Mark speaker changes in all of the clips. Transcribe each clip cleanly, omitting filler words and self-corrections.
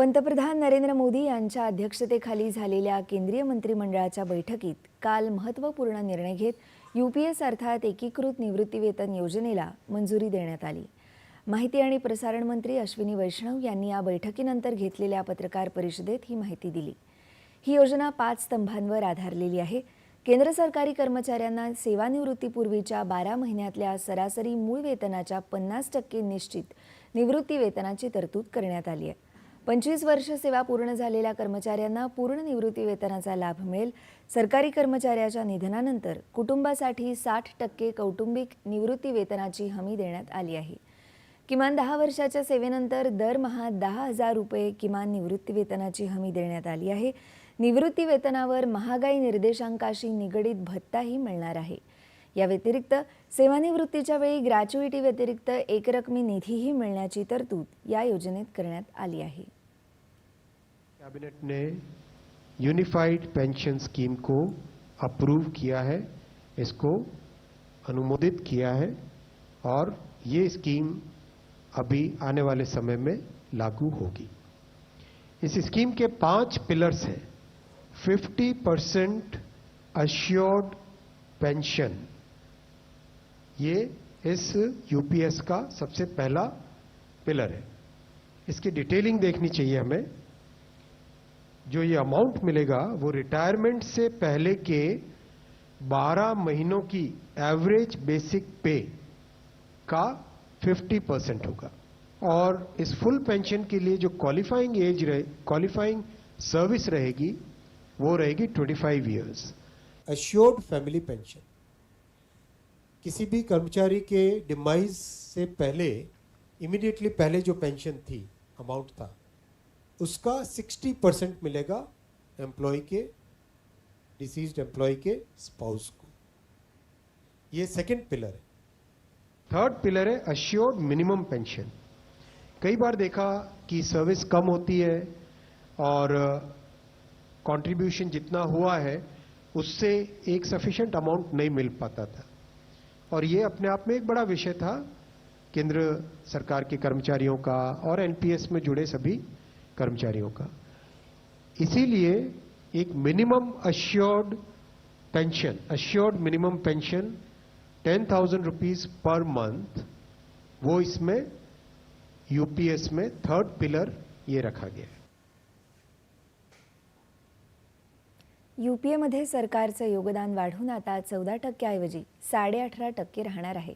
Speaker 1: पंतप्रधान नरेंद्र मोदी यांच्या अध्यक्षतेखाली झालेल्या केंद्रीय मंत्रिमंडळाच्या बैठकीत काल महत्त्वपूर्ण निर्णय घेत यूपीएस अर्थात एकीकृत निवृत्तीवेतन योजनेला मंजुरी देण्यात आली। माहिती आणि प्रसारण मंत्री अश्विनी वैष्णव यांनी या बैठकीनंतर घेतलेल्या पत्रकार परिषदेत ही माहिती दिली। ही योजना 5 स्तंभांवर आधारलेली आहे। केंद्र सरकारी कर्मचाऱ्यांना सेवानिवृत्तीपूर्वीच्या 12 महिन्यातल्या सरासरी मूळ वेतनाच्या 50% निश्चित निवृत्ती वेतनाची तरतूद करण्यात आली आहे। 25 वर्ष सेवा पूर्ण झालेल्या कर्मचाऱ्यांना पूर्ण निवृत्ती वेतनाचा लाभ मिळेल। सरकारी कर्मचाऱ्याच्या निधनानंतर कुटुंबासाठी 60% कौटुंबिक निवृत्ती वेतनाची हमी देण्यात आली आहे। किमान 10 वर्षाच्या सेवेनंतर दरमहा 10,000 रुपये किमान निवृत्ती वेतनाची हमी देण्यात आली आहे। निवृत्ती वेतनावर महागाई निर्देशांकाशी निगडित भत्ताही मिळणार आहे। या व्यतिरिक्त सेवानिवृत्तीच्या वेळी ग्रॅच्युइटी व्यतिरिक्त एकरकमी निधीही मिळण्याची तरतूद या योजनेत करण्यात आली आहे।
Speaker 2: कैबिनेट ने यूनिफाइड पेंशन स्कीम को अप्रूव किया है, इसको अनुमोदित किया है और ये स्कीम अभी आने वाले समय में लागू होगी। इस स्कीम के 5 पिलर्स हैं। 50% अश्योर्ड पेंशन, ये इस यूपीएस का सबसे पहला पिलर है। इसकी डिटेलिंग देखनी चाहिए हमें। जो ये अमाउंट मिलेगा वो रिटायरमेंट से पहले के 12 महीनों की एवरेज बेसिक पे का 50% होगा और इस फुल पेंशन के लिए जो क्वालिफाइंग सर्विस रहेगी वो रहेगी 25 इयर्स।
Speaker 3: अश्योर्ड फैमिली पेंशन किसी भी कर्मचारी के डिमाइज से पहले इमीडिएटली पहले जो पेंशन थी अमाउंट था उसका 60% मिलेगा एम्प्लॉय के डिसीज्ड एम्प्लॉय के स्पाउस को। ये सेकंड पिलर है।
Speaker 2: थर्ड पिलर है अश्योर्ड मिनिमम पेंशन। कई बार देखा कि सर्विस कम होती है और कंट्रीब्यूशन जितना हुआ है उससे एक सफिशिएंट अमाउंट नहीं मिल पाता था और ये अपने आप में एक बड़ा विषय था केंद्र सरकार के कर्मचारियों का और एनपीएस में जुड़े सभी कर्मचारियों का। इसीलिए एक minimum assured pension, assured minimum pension 10,000 rupees per month, वो इसमें यूपीएस में थर्ड पिलर ये रखा गया है।
Speaker 1: यूपीएमध्ये सरकारचं योगदान वाढून आता 14% ऐवजी 18.5% राहणार आहे।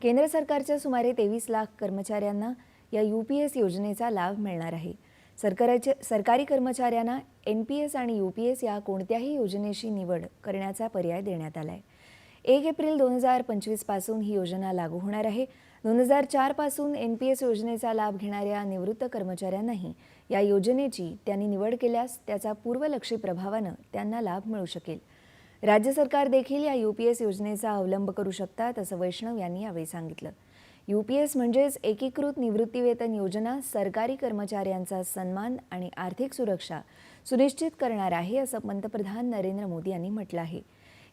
Speaker 1: केंद्र सरकारच्या सुमारे 23 लाख कर्मचाऱ्यांना या यूपीएस योजनेचा लाभ मिळणार आहे। सरकारी कर्मचाऱ्यांना एनपीएस आणि यूपीएस या कोणत्याही योजनेशी निवड करण्याचा पर्याय देण्यात आला आहे। 1 एप्रिल 2025 पासून ही योजना लागू होणार आहे। 2004 पासून एनपीएस योजनेचा लाभ घेणाऱ्या निवृत्त कर्मचाऱ्यांनाही या योजनेची त्यांनी निवड केल्यास त्याचा पूर्वलक्षी प्रभावाने त्यांना लाभ मिळू शकेल। राज्य सरकार देखील या यूपीएस योजनेचा अवलंब करू शकतात असं वैष्णव यांनी यावेळी सांगितलं। यूपीएस म्हणजेच एकीकृत निवृत्तीवेतन योजना सरकारी कर्मचाऱ्यांचा सन्मान आणि आर्थिक सुरक्षा सुनिश्चित करणार आहे असं पंतप्रधान नरेंद्र मोदी यांनी म्हटलं आहे।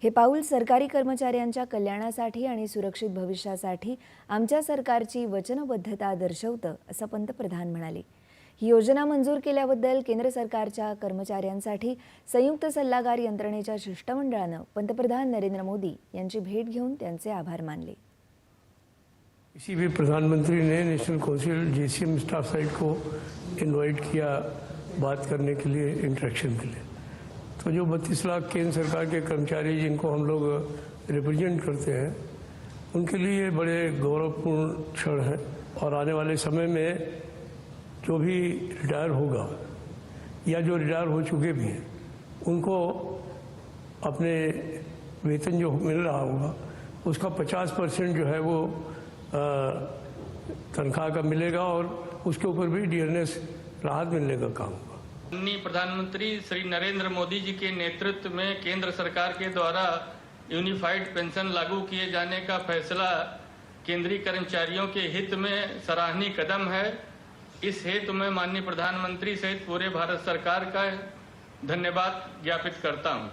Speaker 1: हे पाऊल सरकारी कर्मचाऱ्यांच्या कल्याणासाठी आणि सुरक्षित भविष्यासाठी आमच्या सरकारची वचनबद्धता दर्शवतं असं पंतप्रधान म्हणाले। ही योजना मंजूर केल्याबद्दल केंद्र सरकारच्या कर्मचाऱ्यांसाठी संयुक्त सल्लागार यंत्रणेच्या शिष्टमंडळानं पंतप्रधान नरेंद्र मोदी यांची भेट घेऊन त्यांचे आभार मानले।
Speaker 4: इसी भी प्रधानमंत्री ने national council JCM staff side को इनवाइट किया बात करने के लिए, इंटरेक्शन के लिए। तो जो 32 लाख केंद्र सरकार के कर्मचारी जिनको हम लोग रिप्रेजेंट करते हैं उनके लिए बड़े गौरवपूर्ण क्षण है और आने वाले समय में जो भी रिटायर होगा या जो रिटायर हो चुके भी हैं उनको अपने वेतन जो मिल रहा होगा उसका 50% जो है वो तनख्वाह का मिलेगा और उसके ऊपर भी डीएनएस राहत मिलने का काम होगा।
Speaker 5: माननीय प्रधानमंत्री श्री नरेंद्र मोदी जी के नेतृत्व में केंद्र सरकार के द्वारा यूनिफाइड पेंशन लागू किए जाने का फैसला केंद्रीय कर्मचारियों के हित में सराहनीय कदम है। इस हेतु में माननीय प्रधानमंत्री सहित पूरे भारत सरकार का धन्यवाद ज्ञापित करता हूं।